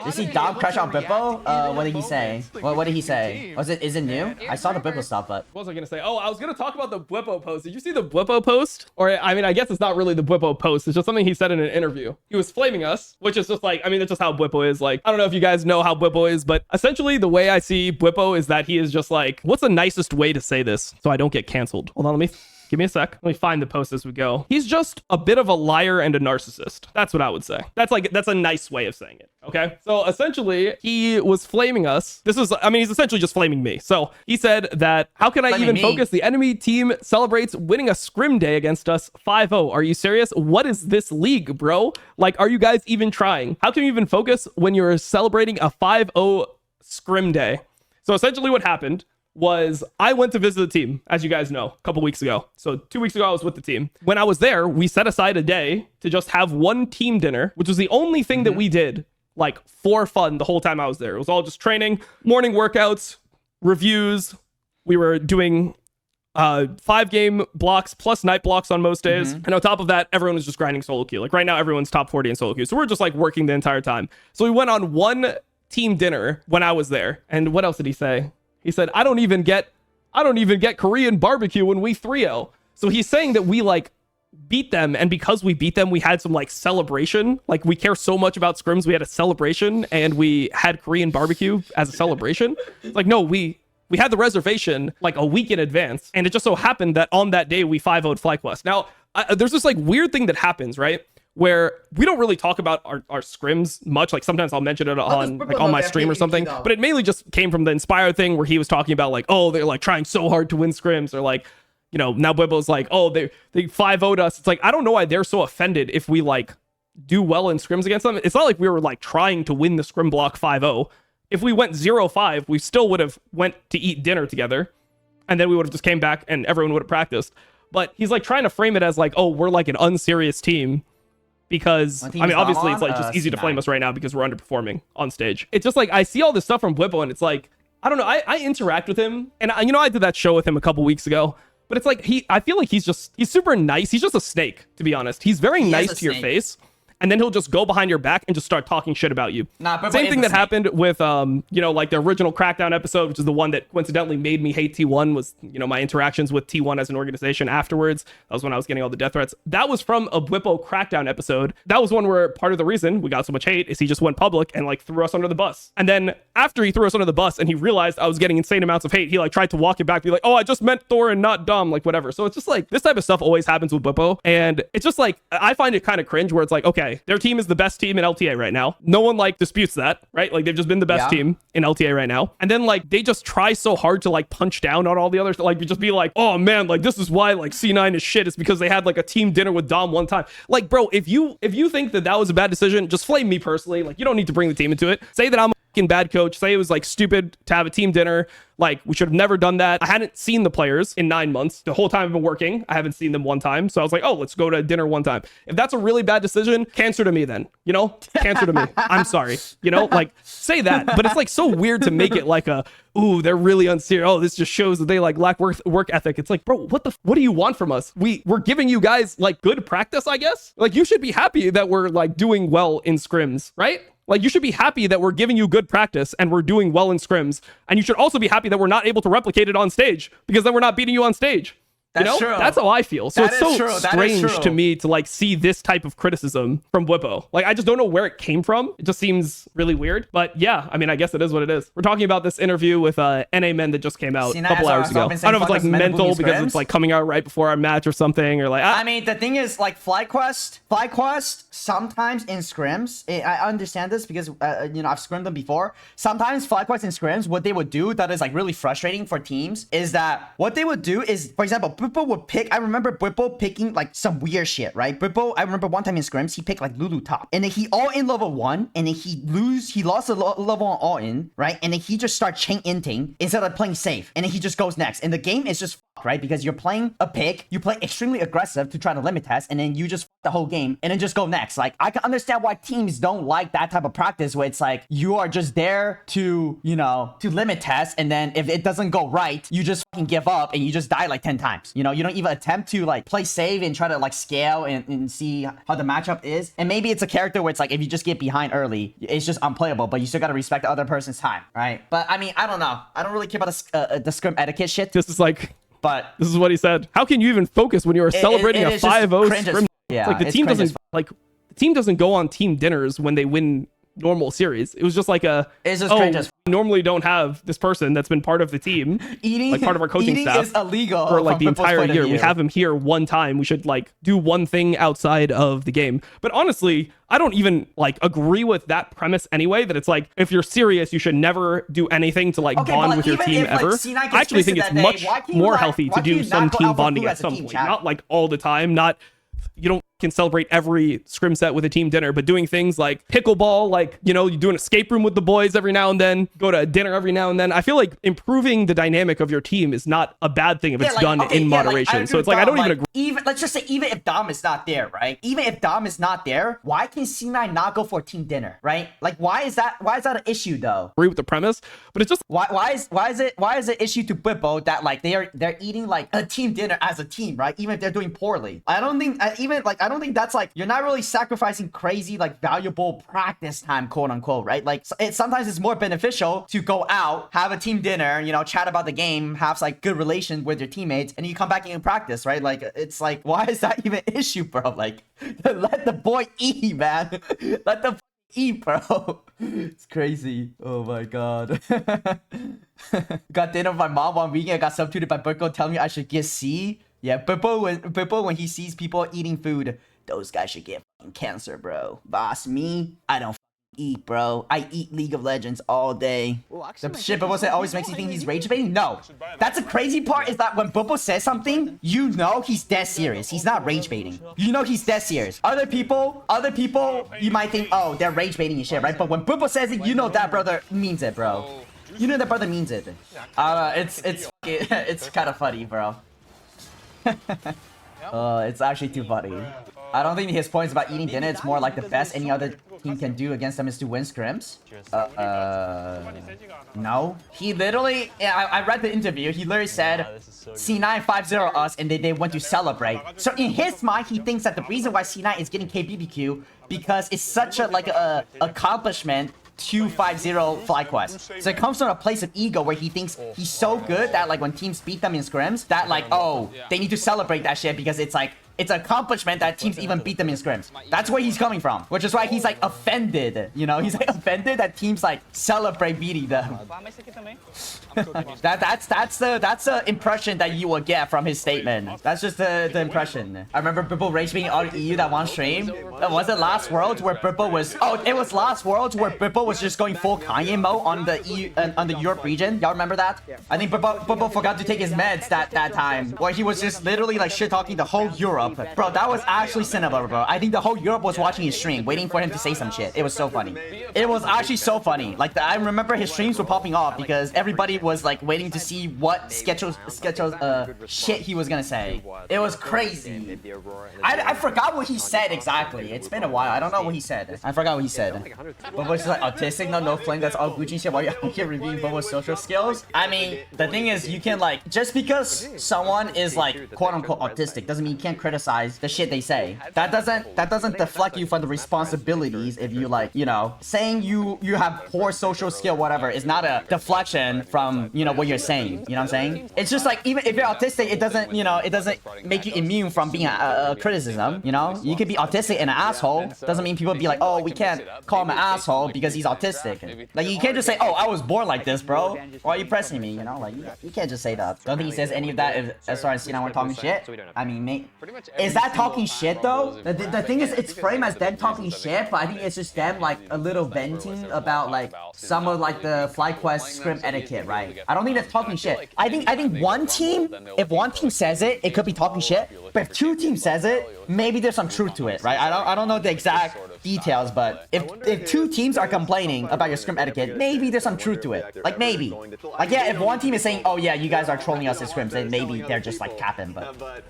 Did he Dom crush on Bwipo? What did he say? What did he say? Is it new? I saw the Bwipo stuff, but What was I gonna say? Oh, I was gonna talk about the Bwipo post. Did you see the Bwipo post? Or I mean, I guess it's not really the Bwipo post. It's just something he said in an interview. He was flaming us, which is just like, I mean, that's just how Bwipo is. Like, I don't know if you guys know how Bwipo is, but essentially the way I see Bwipo is that he is just like, what's the nicest way to say this so I don't get canceled? Hold on, give me a sec. Let me find the post as we go. He's just a bit of a liar and a narcissist. That's what I would say. That's a nice way of saying it. Okay. So essentially he was flaming us. He's essentially just flaming me. So he said that, how can I even focus? The enemy team celebrates winning a scrim day against us 5-0. Are you serious? What is this league, bro? Like, are you guys even trying? How can you even focus when you're celebrating a 5-0 scrim day? So essentially what happened was I went to visit the team, as you guys know, a couple weeks ago. So 2 weeks ago, I was with the team. When I was there, we set aside a day to just have one team dinner, which was the only thing that we did, like, for fun the whole time I was there. It was all just training, morning workouts, reviews. We were doing 5-game blocks plus night blocks on most days. And on top of that, everyone was just grinding solo queue. Like, right now, everyone's top 40 in solo queue. So we're just, like, working the entire time. So we went on one team dinner when I was there. And what else did he say? He said, I don't even get Korean barbecue when we 3-0. So he's saying that we like beat them, and because we beat them, we had some like celebration. Like, we care so much about scrims, we had a celebration, and we had Korean barbecue as a celebration. It's like, no, we had the reservation like a week in advance, and it just so happened that on that day we 5-0'd FlyQuest. Now, there's this like weird thing that happens, right? Where we don't really talk about our scrims much. Like, sometimes I'll mention it on my stream or something, but it mainly just came from the Inspire thing where he was talking about like, oh, they're like trying so hard to win scrims, or like, you know, now Bwipo's like, oh, they 5-0'd us. It's like, I don't know why they're so offended if we like do well in scrims against them. It's not like we were like trying to win the scrim block 5-0. If we went 0-5, we still would have went to eat dinner together, and then we would have just came back and everyone would have practiced. But he's like trying to frame it as like, oh, we're like an unserious team. Because, I mean, obviously, it's like just easy to flame us right now because we're underperforming on stage. It's just like, I see all this stuff from Bwipo, and it's like, I don't know, I interact with him, and you know, I did that show with him a couple weeks ago, but it's like, I feel like he's super nice. He's just a snake, to be honest. He's very nice to your face, and then he'll just go behind your back and just start talking shit about you. Same thing that happened with, you know, like the original Crackdown episode, which is the one that coincidentally made me hate T1, was, you know, my interactions with T1 as an organization afterwards. That was when I was getting all the death threats. That was from a Bwipo Crackdown episode. That was one where part of the reason we got so much hate is he just went public and like threw us under the bus. And then after he threw us under the bus and he realized I was getting insane amounts of hate, he like tried to walk it back, be like, oh, I just meant Thor and not Dom, like whatever. So it's just like, this type of stuff always happens with Bwipo. And it's just like, I find it kind of cringe where it's like, okay, their team is the best team in LTA right now. No one like disputes that, right? Like, they've just been the best team in LTA right now. And then like they just try so hard to like punch down on all the others, like just be like, oh man, like this is why like C9 is shit. It's because they had like a team dinner with Dom one time. Like, bro, if you think that was a bad decision, just flame me personally. Like, you don't need to bring the team into it. Say that I'm a fucking bad coach. Say it was like stupid to have a team dinner. Like, we should have never done that. I hadn't seen the players in 9 months. The whole time I've been working, I haven't seen them one time. So I was like, oh, let's go to dinner one time. If that's a really bad decision, cancer to me then, you know? Cancer to me. I'm sorry. You know, like, say that. But it's like so weird to make it like a, ooh, they're really unserious. Oh, this just shows that they like lack work ethic. It's like, bro, what do you want from us? We're giving you guys like good practice, I guess. Like, you should be happy that we're like doing well in scrims, right? Like, you should be happy that we're giving you good practice and we're doing well in scrims. And you should also be happy that we're not able to replicate it on stage, because then we're not beating you on stage. That's true. That's how I feel. So it's so strange to me to like see this type of criticism from Bwipo. Like, I just don't know where it came from. It just seems really weird. But yeah, I mean, I guess it is what it is. We're talking about this interview with NA Men that just came out a couple hours ago. I don't know if it's like mental because it's like coming out right before our match or something, or like, I mean, the thing is, like, FlyQuest sometimes in scrims, I understand this because you know, I've scrimmed them before. Sometimes FlyQuest in scrims, what they would do that is like really frustrating for teams is that what they would do is, for example, Bwipo would pick, I remember Bwipo picking like some weird shit, right? Bwipo, I remember one time in scrims, he picked like Lulu top, and then he all in level 1, and then he lost a level on all in, right? And then he just starts chain inting instead of playing safe, and then he just goes next, and the game is just fucked, right? Because you're playing a pick, you play extremely aggressive to try to limit test, and then you just the whole game and then just go next. Like, I can understand why teams don't like that type of practice where it's like you are just there to, you know, to limit test, and then if it doesn't go right, you just fucking give up and you just die like 10 times. You know, you don't even attempt to like play safe and try to like scale and see how the matchup is. And maybe it's a character where it's like if you just get behind early, it's just unplayable, but you still gotta respect the other person's time, right? But I mean, I don't know. I don't really care about the scrim etiquette shit. This is like, but this is what he said. How can you even focus when you are celebrating a 5-0 scrim? Yeah, it's like the team doesn't like the team doesn't go on team dinners when they win normal series. It was just like it's just cringe as we normally don't have this person that's been part of the team, eating, like part of our coaching eating staff is illegal for like the entire year. We We have him here one time. We should like do one thing outside of the game. But honestly, I don't even like agree with that premise anyway, that it's like if you're serious, you should never do anything to like bond with your team ever. I actually think it's much more healthy to do some team bonding at some point, not like all the time, not you don't can celebrate every scrim set with a team dinner, but doing things like pickleball, like, you know, you do an escape room with the boys every now and then, go to a dinner every now and then. I feel like improving the dynamic of your team is not a bad thing if it's done in moderation. So it's like, I don't even agree. Even, let's just say, even if Dom is not there, right? Even if Dom is not there, why can C9 not go for a team dinner, right? Like, why is that an issue though? Agree with the premise, but it's just why is it an issue to Bwipo that like they're eating like a team dinner as a team, right? Even if they're doing poorly. I don't think that's like, you're not really sacrificing crazy like valuable practice time, quote unquote, right? Like sometimes it's more beneficial to go out, have a team dinner, you know, chat about the game, have like good relations with your teammates, and you come back and practice, right? Like, it's like, why is that even an issue, bro? Like, let the boy eat, man. Let the eat, bro. It's crazy. Oh my god. Got dinner with my mom one weekend. I got substituted by Bwipo telling me I should get C. Yeah, Bwipo when he sees people eating food, those guys should get fucking cancer, bro. Boss, me, I don't eat, bro. I eat League of Legends all day. The shit Bwipo said always makes you think he's rage baiting. No, that's the crazy part, is that when Bwipo says something, you know he's dead serious. He's not rage baiting. You know he's dead serious. Other people, you might think, oh, they're rage baiting and shit, right? But when Bwipo says it, you know that brother means it, bro. You know that brother means it. It's kind of funny, bro. It's actually too funny. I don't think his points about eating dinner. It's more like the best any other team can do against them is to win scrims. No. He literally, I read the interview. He literally said C9 5-0 us, and they went to celebrate. So in his mind, he thinks that the reason why C9 is getting KBBQ because it's such a like a accomplishment to 5-0 FlyQuest. So it comes from a place of ego where he thinks he's so good that like when teams beat them in scrims, that like, oh, they need to celebrate that shit because it's like, it's an accomplishment that teams even beat them in scrims. That's where he's coming from, which is why he's like offended, you know? He's like offended that teams like celebrate beating them. That's the impression that you will get from his statement. That's just the impression. I remember Bwipo rage being on EU that one stream. Was it Last Worlds where Bwipo was? Oh, it was Last Worlds where Bwipo was just going full Kanye mode on the EU on the Europe region. Y'all remember that? I think Bwipo forgot to take his meds that time, where he was just literally like shit talking the whole Europe. Bro, that was actually cinema, bro. I think the whole Europe was watching his stream, waiting for him to say some shit. It was so funny. It was actually so funny. Like, I remember his streams were popping off because everybody was like waiting to see what sketches shit he was gonna say. It was crazy. I forgot what he said exactly. It's been a while. I don't know what he said. I forgot what he said. But was like autistic? No flame. That's all Gucci shit. While you're out here reviewing Bobo's social skills. I mean, the thing is, you can like, just because someone is like quote unquote autistic doesn't mean you can't criticize the shit they say. That doesn't deflect you from the responsibilities. If you like, you know, saying you have poor social skill, whatever, is not a deflection from, you know, what you're saying. You know what I'm saying? It's just like, even if you're autistic, it doesn't, you know, it doesn't make you immune from being a criticism. You know, you could be autistic and an asshole. Doesn't mean people be like, oh, we can't call him an asshole because he's autistic. Like, you can't just say, oh, I was born like this, bro. Why are you pressing me? You know, like, you can't just say that. Don't think he says any of that if, as far as C9 we're talking shit. I mean, mate, is that talking shit though? The thing is, it's framed as them talking shit, but I think it's just them like a little venting about like some of like the FlyQuest scrim etiquette, right? I don't think that's talking shit. I think one team, if one team says it, it could be talking shit. But if two teams says it, maybe there's some truth to it, right? I don't know the exact details, but if two teams are complaining about your scrim etiquette, maybe there's some truth to it. Like, maybe. Like, yeah, if one team is saying, oh yeah, you guys are trolling us in scrims, then maybe they're just like capping, but